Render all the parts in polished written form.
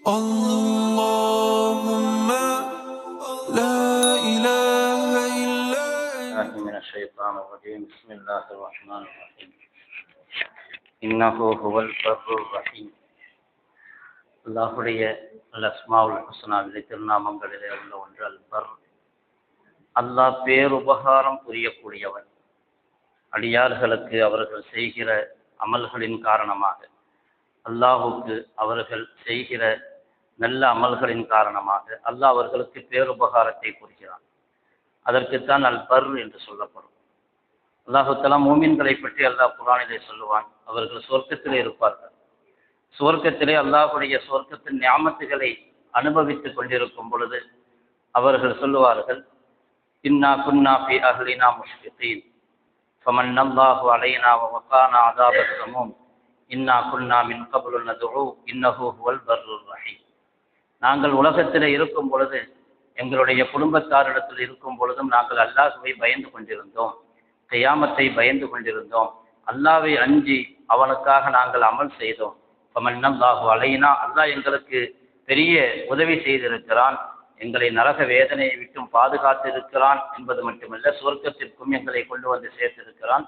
اللهم لا إله إلا الله من الشيطان الرجيم. بسم الله الرحمن الرحيم. إنه هو البر الرحيم. அல்லாஹுடைய அஸ்மாவுல் ஹுஸ்னாவிலே திருநாமங்களிலே உள்ள ஒன்று அல்பர். அல்லாஹ் பேருபகாரம் புரியக்கூடியவன். அடியார்களுக்கு அவர்கள் செய்கிற அமல்களின் காரணமாக, அல்லாஹுக்கு அவர்கள் செய்கிற நல்ல அமல்களின் காரணமாக அல்லாஹ் அவர்களுக்கு பேருபகாரத்தை புரிகிறான். அதற்குத்தான் அல்பர் என்று சொல்லப்படும். அல்லாஹு தஆலா மூமின்களை பற்றி அல்லாஹ் குர்ஆனிலே சொல்லுவான், அவர்கள் சொர்க்கத்திலே இருப்பார்கள். சுவர்க்கத்திலே அல்லாஹுடைய சுவர்க்கத்தின் நியாமத்துகளை அனுபவித்துக் கொண்டிருக்கும் பொழுது அவர்கள் சொல்லுவார்கள், இன்னா குன்னா ஃபீ அஹ்லினா முஷ்ஃபிகீன் ஃபமன்னல்லாஹு அலைனா வவகானா அஸாபஸ் ஸமூம் இன்னா குன்னா மின் கப்லு நதுஉ இன்னஹு ஹுவல் பர்ருர் ரஹீம். நாங்கள் உலகத்திலே இருக்கும் பொழுது, எங்களுடைய குடும்பத்தாரிடத்தில் இருக்கும் பொழுதும் நாங்கள் அல்லாஹ்வை பயந்து கொண்டிருந்தோம், கியாமத்தை பயந்து கொண்டிருந்தோம், அல்லாஹ்வை அஞ்சி அவனுக்காக நாங்கள் அமல் செய்தோம். ஃபமன்னல்லாஹு அலைனா, அல்லாஹ் எங்களுக்கு பெரிய உதவி செய்திருக்கிறான், எங்களை நரக வேதனையை விட்டும் பாதுகாத்திருக்கிறான் என்பது மட்டுமல்ல, சுவர்க்கத்திற்கும் எங்களை கொண்டு வந்து சேர்த்திருக்கிறான்.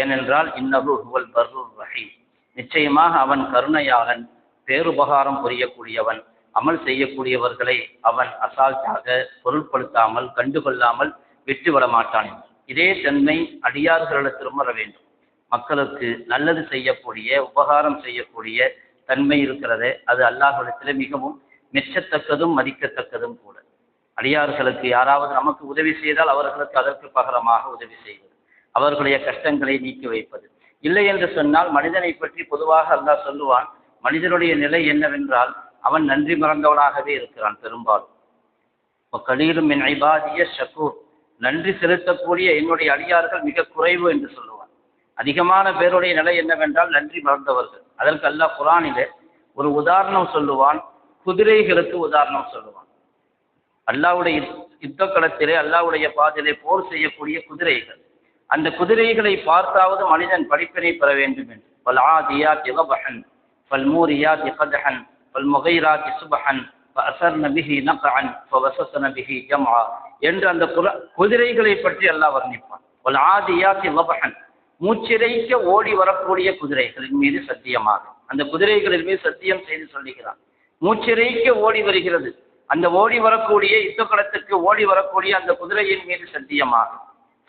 ஏனென்றால் இன்னஹு ஹுவல் பர்ருர் ரஹீம், நிச்சயமாக அவன் கருணையாளன், பேருபகாரம் புரியக்கூடியவன். அமல் செய்யக்கூடியவர்களை அவன் அசால்ட்டாக பொருட்படுத்தாமல் கண்டுகொள்ளாமல் விட்டுவிட மாட்டான். இதே தன்மை அடியார்களிடத்திலும் வர வேண்டும். மக்களுக்கு நல்லது செய்யக்கூடிய, உபகாரம் செய்யக்கூடிய தன்மை இருக்கிறது, அது அல்லாஹ்விடத்தில் மிகவும் மெச்சத்தக்கதும் மதிக்கத்தக்கதும் கூட. அடியார்களுக்கு யாராவது நமக்கு உதவி செய்தால் அவர்களுக்கு அதற்கு பகரமாக உதவி செய்வது, அவர்களுடைய கஷ்டங்களை நீக்கி வைப்பது. இல்லை என்று சொன்னால் மனிதனை பற்றி பொதுவாக அல்லாஹ் சொல்லுவான், மனிதனுடைய நிலை என்னவென்றால் அவன் நன்றி மறந்தவனாகவே இருக்கிறான். பெரும்பாலும் கலீலும் மின் இபாதிய ஷக்கூர், நன்றி செலுத்தக்கூடிய என்னுடைய அடியார்கள் மிக குறைவு என்று சொல்லுவான். அதிகமான பேருடைய நிலை என்னவென்றால் நன்றி மறந்தவர்கள். அதற்கு அல்லாஹ் குர்ஆனிலே ஒரு உதாரணம் சொல்லுவான், குதிரைகளுக்கு உதாரணம் சொல்லுவான். அல்லாஹ்வுடைய யுத்த களத்திலே, அல்லாஹ்வுடைய பாதையிலே போர் செய்யக்கூடிய குதிரைகள், அந்த குதிரைகளை பார்த்தாவது மனிதன் படிப்பினை பெற வேண்டும் என்று. வல்ஆதியாத்தி கபஹன் ஃபல்மூரியாத்தி கதஹன் ஃபல்முகைராத்தி சுபஹன் ஃபஅஸர்ன பிஹி நக்அன் ஃபவஸஸன பிஹி ஜம்ஆ என்று அந்த குதிரைகளை பற்றி அல்லாஹ் வர்ணிப்பான். வல்ஆதியாத்தி கபஹன், மூச்சிறைக்க ஓடி வரக்கூடிய குதிரைகளின் மீது சத்தியமாக, அந்த குதிரைகளின் மீது சத்தியம் செய்து சொல்லுகிறான். மூச்சிறைக்க ஓடி வருகிறது, அந்த ஓடி வரக்கூடிய யுத்த களத்துக்கு ஓடி வரக்கூடிய அந்த குதிரையின் மீது சத்தியமாக.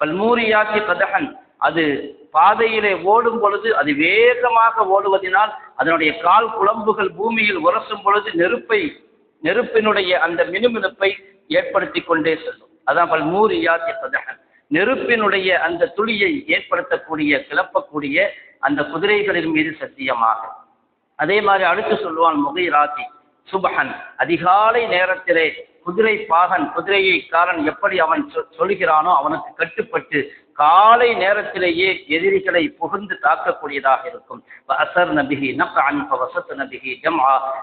பல்மூரியாத்தி கதஹன், அது பாதையிலே ஓடும் பொழுது அது வேகமாக ஓடுவதனால் அதனுடைய கால் குழம்புகள் பூமியில் உரசும் பொழுது நெருப்பினுடைய அந்த மினுமினுப்பை ஏற்படுத்தி கொண்டே செல்லும். அதான் பல்மூரியாத்தி கதஹன், நெருப்பினுடைய அந்த துளியை ஏற்படுத்தக்கூடிய, கிளப்பக்கூடிய அந்த குதிரைகளின் மீது சத்தியமாக. அதே மாதிரி அடுத்து சொல்லுவான் முகைராத்தி சுபஹன், அதிகாலை நேரத்திலே குதிரை பாகன், குதிரைக்காரன் எப்படி அவன் சொல்கிறானோ அவனுக்கு கட்டுப்பட்டு காலை நேரத்திலேயே எதிரிகளை புகுந்து தாக்கக்கூடியதாக இருக்கும்.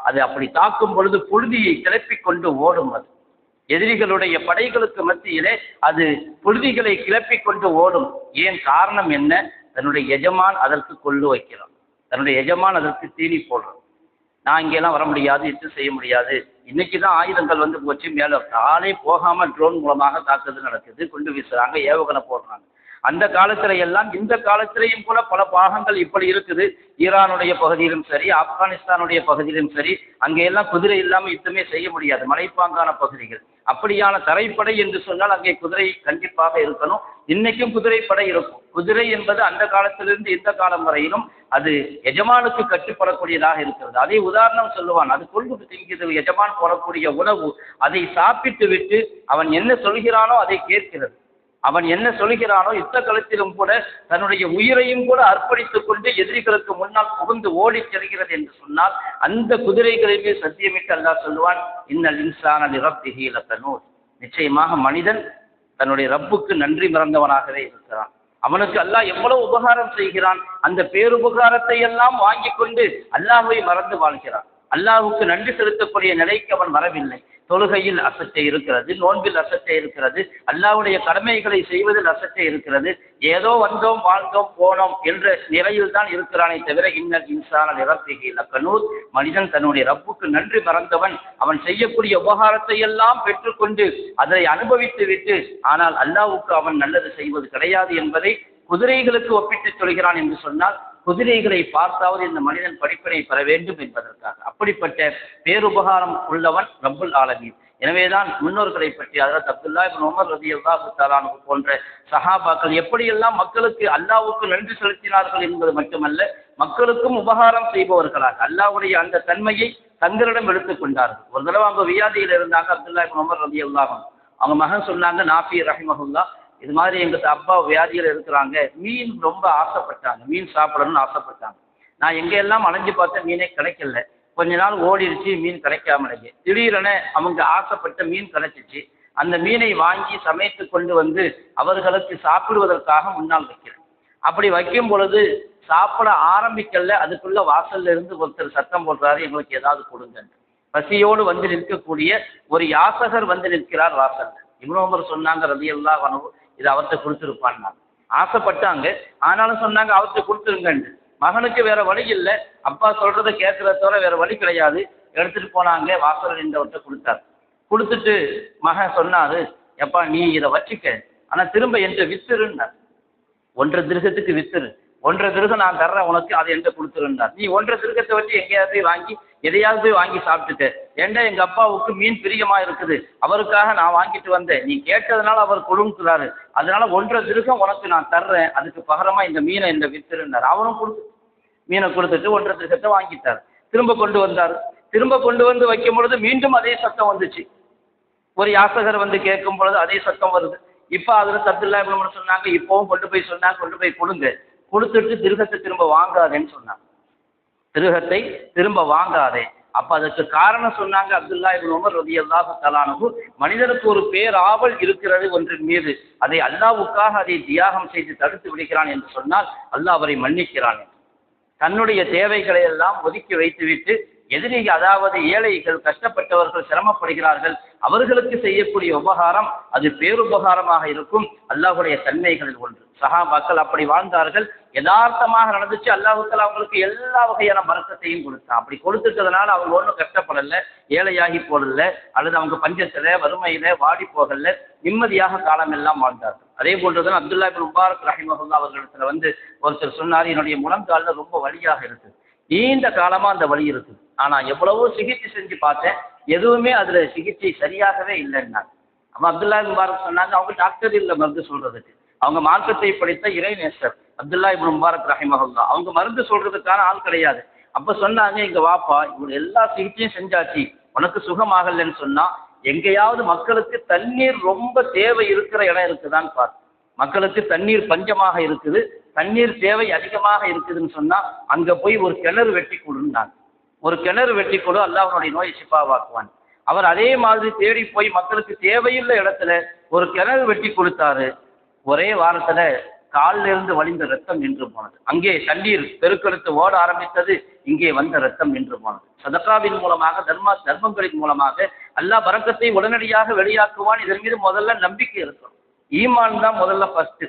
அது அப்படி தாக்கும் பொழுது புழுதியை கிளப்பிக் கொண்டு ஓடும். அது எதிரிகளுடைய படைகளுக்கு மத்தியிலே அது புழுதிகளை கிளப்பிக் கொண்டு ஓடும். ஏன் காரணம் என்ன? தன்னுடைய எஜமான் அதற்கு கொள்ளு வைக்கிறான், தன்னுடைய எஜமான் அதற்கு தீனி போடுறான். நான் இங்கெல்லாம் வர முடியாது, இது செய்ய முடியாது, இன்னைக்கு தான் ஆயுதங்கள் வந்து போச்சு, மேலே காலே போகாம ட்ரோன் மூலமாக தாக்குதல் நடக்குது, குண்டு வீசுறாங்க, ஏவுகணை போடுறாங்க. அந்த காலத்துல எல்லாம் இந்த காலத்திலையும் கூட பல பாகங்கள் இப்படி இருக்குது. ஈரானுடைய பகுதியிலும் சரி, ஆப்கானிஸ்தானுடைய பகுதியிலும் சரி, அங்கே எல்லாம் குதிரை இல்லாம யுத்தமே செய்ய முடியாது, மலைப்பாங்கான பகுதிகள். அப்படியான தரைப்படை என்று சொன்னால் அங்கே குதிரை கண்டிப்பாக இருக்கணும். இன்னைக்கும் குதிரைப்படை இருக்கும். குதிரை என்பது அந்த காலத்திலிருந்து இந்த காலம் வரையிலும் அது எஜமானுக்கு கட்டுப்படக்கூடியதாக இருக்கிறது. அதை உதாரணம் சொல்லுவான், அது கொண்டு திங்கிறது, எஜமான் போடக்கூடிய உணவு, அதை சாப்பிட்டு விட்டு அவன் என்ன சொல்கிறானோ அதை கேட்கிறது. அவன் என்ன சொல்கிறானோ யுத்த களத்திலும் கூட தன்னுடைய உயிரையும் கூட அர்ப்பணித்துக் கொண்டு எதிரிகளுக்கு முன்னால் புகுந்து ஓடி செல்கிறது என்று சொன்னால் அந்த குதிரைகளிலே சத்தியமிட்டு அல்லாஹ் சொல்லுவான், இன்னல் இன்சான லிரப்பிஹி லகனூத், நிச்சயமாக மனிதன் தன்னுடைய ரப்புக்கு நன்றி மறந்தவனாகவே இருக்கிறான். அவனுக்கு அல்லாஹ் எவ்வளவு உபகாரம் செய்கிறான், அந்த பேருபகாரத்தை எல்லாம் வாங்கி கொண்டு அல்லாஹ்வை மறந்து வாழ்கிறான். அல்லாஹ்வுக்கு நன்றி செலுத்தக்கூடிய நிலைக்கு அவன் வரவில்லை. தொழுகையில் அசட்டை இருக்கிறது, நோன்பில் அசட்டை இருக்கிறது, அல்லாஹ்வுடைய கடமைகளை செய்வதில் அசட்டை இருக்கிறது. ஏதோ வந்தோம் வாழ்ந்தோம் போனோம் என்ற நிலையில் தான் இருக்கிறானே தவிர இன்னல் இன்சான நிரப்பிகை லக்கனூத், மனிதன் தன்னுடைய ரப்புக்கு நன்றி மறந்தவன். அவன் செய்யக்கூடிய உபகாரத்தை எல்லாம் பெற்றுக்கொண்டு அதை அனுபவித்து விட்டு ஆனால் அல்லாஹ்வுக்கு அவன் நல்லது செய்வது கிடையாது என்பதை குதிரைகளுக்கு ஒப்பிட்டு சொல்கிறான் என்று சொன்னால், குதிரைகளை பார்த்தாவது இந்த மனிதன் படிப்பினை பெற வேண்டும் என்பதற்காக அப்படிப்பட்ட பேருபகாரம் உள்ளவன் ரப்புல் ஆலமீன். எனவேதான் முன்னோர்களை பற்றி அதாவது அப்துல்லா இப்னு உமர் ரலியல்லாஹு தஆலா அன்ஹு போன்ற சஹாபாக்கள் எப்படியெல்லாம் மக்களுக்கு அல்லாஹ்வுக்கு நன்றி செலுத்தினார்கள் என்பது மட்டுமல்ல, மக்களுக்கும் உபகாரம் செய்பவர்களாக அல்லாஹ்வுடைய அந்த தன்மையை தங்களிடம் எடுத்துக் கொண்டார்கள். ஒரு தடவை அவங்க வியாதியில் இருந்தாங்க. அப்துல்லா இப்னு உமர் ரலியல்லாஹு அன்ஹு அவங்க மகன் சொன்னாங்க, நாஃபி ரஹிமஹுல்லா, இது மாதிரி எங்க அப்பா வியாதியில் இருக்கிறாங்க, மீன் ரொம்ப ஆசைப்பட்டாங்க, மீன் சாப்பிடணும்னு ஆசைப்பட்டாங்க. நான் எங்கெல்லாம் அலைஞ்சு பார்த்தேன், மீனே கிடைக்கல. கொஞ்ச நாள் ஓடிடுச்சு, மீன் கிடைக்காமலேயே. திடீரென அவங்க ஆசைப்பட்ட மீன் கிடைச்சிச்சு. அந்த மீனை வாங்கி சமைத்து கொண்டு வந்து அவர்களுக்கு சாப்பிடுவதற்காக முன்னால் வைக்கிறேன். அப்படி வைக்கும் பொழுது சாப்பிட ஆரம்பிக்கல, அதுக்குள்ள வாசல்ல இருந்து ஒருத்தர் சத்தம் போடுறாரு, எங்களுக்கு ஏதாவது கொடுங்க. பசியோடு வந்து நிற்கக்கூடிய ஒரு யாசகர் வந்து நிற்கிறார் வாசல்ல. இப்னு உமர் சொன்னாங்க ரலியல்லாஹு அன்ஹு, இது அவர்கிட்ட கொடுத்துருப்பான்னு. ஆசைப்பட்டாங்க, ஆனாலும் சொன்னாங்க அவர்கிட்ட கொடுத்துருங்கன்னு. மகனுக்கு வேற வழி இல்லை, அப்பா சொல்றதை கேட்கறத தவிர வேற வழி கிடையாது. எடுத்துட்டு போனாங்க, வாசல் நின்றவர்கிட்ட கொடுத்தாரு. கொடுத்துட்டு மகன் சொன்னாரு, எப்பா நீ இதை வச்சுக்க, ஆனா திரும்ப என்கிட்ட வித்துருன்னார். 1.5 திரகத்துக்கு வித்துரு, 1.5 திரகம் நான் தர்றேன் உனக்கு, அதை என்கிட்ட கொடுத்துருந்தார். நீ 1.5 திரகத்தை வச்சு எங்கேயாவது போய் வாங்கி எதையாவது போய் வாங்கி சாப்பிட்டுட்டு, ஏண்டா எங்க அப்பாவுக்கு மீன் பிரியமா இருக்குது, அவருக்காக நான் வாங்கிட்டு வந்தேன், நீ கேட்டதுனால அவர் கொடுக்குறாரு, அதனால 1.5 திரகம் உனக்கு நான் தர்றேன், அதுக்கு பகரமா இந்த மீனை இந்த வித்துருந்தார். அவரும் கொடுத்து மீனை கொடுத்துட்டு 1.5 திரகத்தை வாங்கிட்டார். திரும்ப கொண்டு வந்தார். திரும்ப கொண்டு வந்து வைக்கும் பொழுது மீண்டும் அதே சத்தம் வந்துச்சு. ஒரு யாசகர் வந்து கேட்கும் பொழுது அதே சத்தம் வருது. இப்ப அதுல அப்துல்லா இப்னு உமர் சொன்னாங்க, இப்பவும் கொண்டு போய் சொன்னாங்க, கொண்டு போய் கொடுங்க, கொடுத்துட்டு திருகத்தை திரும்ப வாங்காதேன்னு சொன்னாங்க. திருகத்தை திரும்ப வாங்காதே. அப்ப அதுக்கு காரணம் சொன்னாங்க அப்துல்லா இப்னு உமர் ரலியல்லாஹு தஆலா அன்ஹு, மனிதனுக்கு ஒரு பேராவல் இருக்கிறது ஒன்றின் மீது, அதை அல்லாஹ்வுக்காக அதை தியாகம் செய்து தடுத்து விடுகிறான் என்று சொன்னால் அல்லாஹ் அவரை மன்னிக்கிறான். தன்னுடைய தேவைகளை எல்லாம் ஒதுக்கி வைத்துவிட்டு எதிரிகள், அதாவது ஏழைகள், கஷ்டப்பட்டவர்கள் சிரமப்படுகிறார்கள், அவர்களுக்கு செய்யக்கூடிய உபகாரம் அது பேருபகாரமாக இருக்கும். அல்லாஹ்வுடைய தன்மைகளில் ஒன்று. சஹாபாக்கள் அப்படி வாழ்ந்தார்கள். யதார்த்தமாக நடந்துச்சு. அல்லாஹ்வுத்தாலா அவங்களுக்கு எல்லா வகையான பரக்கத்தையும் கொடுத்தான். அப்படி கொடுத்துட்டதுனால அவங்க ஒன்றும் கஷ்டப்படல, ஏழையாகி போடல, அல்லது அவங்க பஞ்சத்துல வறுமையில வாடி போகல, நிம்மதியாக காலம் எல்லாம் வாழ்ந்தார்கள். அதே போன்றுதான் அப்துல்லா இப்னு முபாரக் ரஹிமஹுல்லா அவர்களிடத்துல வந்து ஒருத்தர் சொன்னார், என்னுடைய முழங்காலில் ரொம்ப வலியாக இருக்கு, நீண்ட காலமா அந்த வலி இருக்கு, ஆனா எவ்வளவோ சிகிச்சை செஞ்சு பார்த்தேன், எதுவுமே அதுல சிகிச்சை சரியாகவே இல்லைன்னா. அப்ப அப்துல்லா இப்னு முபாரக் சொன்னாங்க, அவங்க டாக்டர் இல்லை மருந்து சொல்றதுக்கு, அவங்க மார்க்கத்தை படித்த இறைநேசர் அப்துல்லா இப்னு முபாரக் ரஹிமஹுல்லா, அவங்க மருந்து சொல்றதுக்கான ஆள் கிடையாது. அப்ப சொன்னாங்க, இங்க வாப்பா, இவங்க எல்லா சிகிச்சையும் செஞ்சாச்சு, உனக்கு சுகமாகலன்னு சொன்னா, எங்கேயாவது மக்களுக்கு தண்ணீர் ரொம்ப தேவை இருக்கிற இடம் இருக்குதான்னு பாரு. மக்களுக்கு தண்ணீர் பஞ்சமாக இருக்குது, தண்ணீர் தேவை அதிகமாக இருக்குதுன்னு சொன்னா அங்க போய் ஒரு கிணறு வெட்டி கொடுன்னாங்க. ஒரு கிணறு வெட்டி கொடு, அல்லாஹ் அவனுடைய நோயை சிப்பாவாக்குவான். அவர் அதே மாதிரி தேடி போய் மக்களுக்கு தேவையுள்ள இடத்துல ஒரு கிணறு வெட்டி கொடுத்தாரு. ஒரே வாரத்துல காலில் இருந்து வழிந்த ரத்தம் நின்று போனது. அங்கே தண்ணீர் பெருக்கெடுத்து ஓட ஆரம்பித்தது, இங்கே வந்த ரத்தம் நின்று போனது. சதகாவின் மூலமாக, தர்மங்களின் மூலமாக அல்லாஹ் பரக்கத்தை உடனடியாக வெளியாக்குவான். இதன் மீது முதல்ல நம்பிக்கை இருக்கும். ஈமான் தான் முதல்ல ஃபர்ஸ்ட்.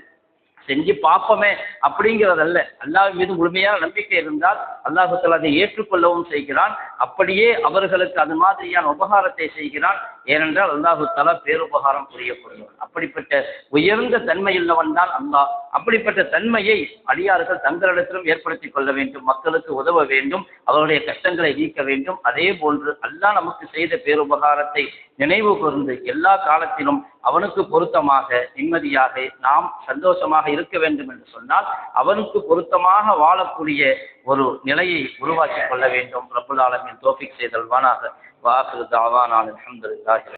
செஞ்சு பார்ப்போமே அப்படிங்கிறதல்ல, அல்லாஹ் மீது முழுமையான நம்பிக்கை இருந்தால் அல்லாஹ் தஆலா அதை ஏற்றுக்கொள்ளவும் செய்கிறான். அப்படியே அவர்களுக்கு அது மாதிரியான உபகாரத்தை செய்கிறான். ஏனென்றால் அல்லாஹ் தஆலா பேருபகாரம் புரியக்கூடியவன். அப்படிப்பட்ட உயர்ந்த தன்மையுள்ளவன் தான் அல்லாஹ். அப்படிப்பட்ட தன்மையை அடியார்கள் தங்களிடத்திலும் ஏற்படுத்திக் கொள்ள வேண்டும். மக்களுக்கு உதவ வேண்டும், அவருடைய கஷ்டங்களை நீக்க வேண்டும். அதே போன்று அல்லாஹ் நமக்கு செய்த பேருபகாரத்தை நினைவு கூர்ந்து எல்லா காலத்திலும் அவனுக்கு பொருத்தமாக நிம்மதியாக நாம் சந்தோஷமாக இருக்க வேண்டும் என்று சொன்னால் அவனுக்கு பொருத்தமாக வாழக்கூடிய ஒரு நிலையை உருவாக்கி கொள்ள வேண்டும். ரப்புல் ஆலமீன் தௌஃபீக் செய்தல்வானாக. வாஹிரு தஅவானா அல்ஹம்துலில்லாஹி.